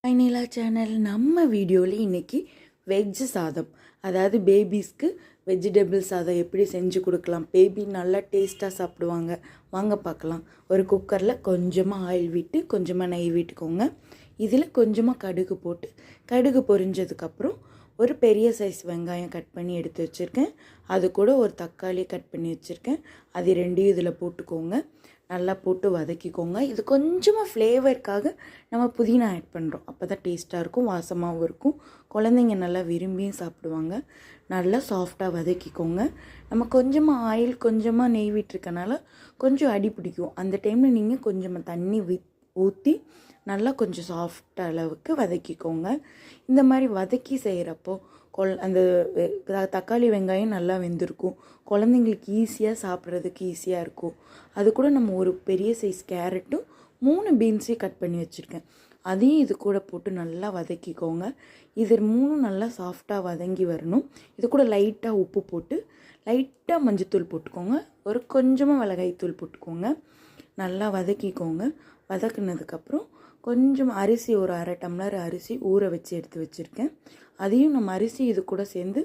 ஐனிலா channel நம்ம வீடியோவில் இன்றைக்கி வெஜ்ஜு சாதம், அதாவது பேபிஸ்க்கு வெஜிடபிள் சாதம் எப்படி செஞ்சு கொடுக்கலாம். பேபி நல்லா டேஸ்ட்டாக சாப்பிடுவாங்க. வாங்க பார்க்கலாம். ஒரு குக்கரில் கொஞ்சமாக ஆயில் விட்டு கொஞ்சமாக நெய் விட்டுக்கோங்க. இதில் கொஞ்சமாக கடுகு போட்டு கடுகு பொரிஞ்சதுக்கப்புறம் ஒரு பெரிய சைஸ் வெங்காயம் கட் பண்ணி எடுத்து வச்சுருக்கேன். அது கூட ஒரு தக்காளி கட் பண்ணி வச்சுருக்கேன். அது ரெண்டையும் இதில் போட்டுக்கோங்க. நல்லா போட்டு வதக்கிக்கோங்க. இது கொஞ்சமாக ஃப்ளேவருக்காக நம்ம புதினா ஆட் பண்ணுறோம். அப்போ தான் டேஸ்ட்டாக இருக்கும், வாசமாகவும் இருக்கும். குழந்தைங்க நல்லா விரும்பியும் சாப்பிடுவாங்க. நல்லா சாஃப்டாக வதக்கிக்கோங்க. நம்ம கொஞ்சமாக ஆயில் கொஞ்சமாக நெய் விட்டுருக்கனால கொஞ்சம் அடி பிடிக்கும். அந்த டைமில் நீங்கள் கொஞ்சமாக தண்ணி ஊற்றி நல்லா கொஞ்சம் சாஃப்ட் அளவுக்கு வதக்கிக்கோங்க. இந்த மாதிரி வதக்கி செய்கிறப்போ அந்த தக்காளி வெங்காயம் நல்லா வெந்திருக்கும். குழந்தைங்களுக்கு ஈஸியாக சாப்பிட்றதுக்கு ஈஸியாக இருக்கும். அது கூட நம்ம ஒரு பெரிய சைஸ் கேரட்டும் 3 பீன்ஸையும் கட் பண்ணி வச்சுருக்கேன். அதையும் இது கூட போட்டு நல்லா வதக்கிக்கோங்க. இது 3 நல்லா சாஃப்டாக வதங்கி வரணும். இது கூட லைட்டாக உப்பு போட்டு லைட்டாக மஞ்சத்தூள் போட்டுக்கோங்க. ஒரு கொஞ்சமாக மிளகாய்த்தூள் போட்டுக்கோங்க. நல்லா வதக்கிக்கோங்க. வதக்குனதுக்கப்புறம் கொஞ்சம் அரிசி, ஒரு 1/2 டம்ளர் அரிசி ஊற வச்சு எடுத்து வச்சுருக்கேன். அதையும் நம்ம அரிசி இது கூட சேர்ந்து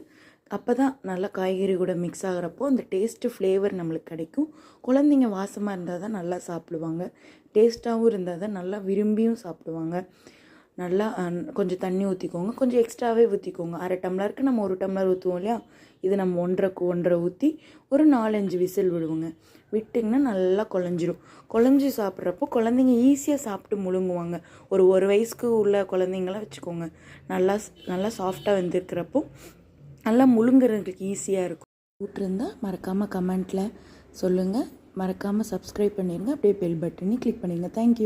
அப்போ தான் நல்லா காய்கறி கூட மிக்ஸ் ஆகிறப்போ அந்த டேஸ்ட்டு ஃப்ளேவர் நம்மளுக்கு கிடைக்கும். குழந்தைங்க வாசமாக இருந்தால் தான் நல்லா சாப்பிடுவாங்க. டேஸ்ட்டாகவும் இருந்தால் தான் நல்லா விரும்பியும் சாப்பிடுவாங்க. நல்லா கொஞ்சம் தண்ணி ஊற்றிக்கோங்க. கொஞ்சம் எக்ஸ்ட்ராவே ஊற்றிக்கோங்க. 1/2 டம்ளருக்கு நம்ம 1 டம்ளர் ஊற்றுவோம் இல்லையா, இது நம்ம 1.5 ஊற்றி ஒரு 4-5 விசில் விடுவோங்க. விட்டிங்கன்னா நல்லா குழஞ்சிரும். குழஞ்சி சாப்பிட்றப்போ குழந்தைங்க ஈஸியாக சாப்பிட்டு முழுங்குவாங்க. ஒரு வயசுக்கு உள்ள குழந்தைங்களாம் வச்சுக்கோங்க. நல்லா நல்லா சாஃப்டாக வெந்திருக்கிறப்போ நல்லா முழுங்குறதுக்கு ஈஸியாக இருக்கும். விட்டுருந்தால் மறக்காமல் கமெண்ட்டில் சொல்லுங்கள். மறக்காமல் சப்ஸ்கிரைப் பண்ணிடுங்க. அப்படியே பெல் பட்டனையும் கிளிக் பண்ணிடுங்க. தேங்க்யூ.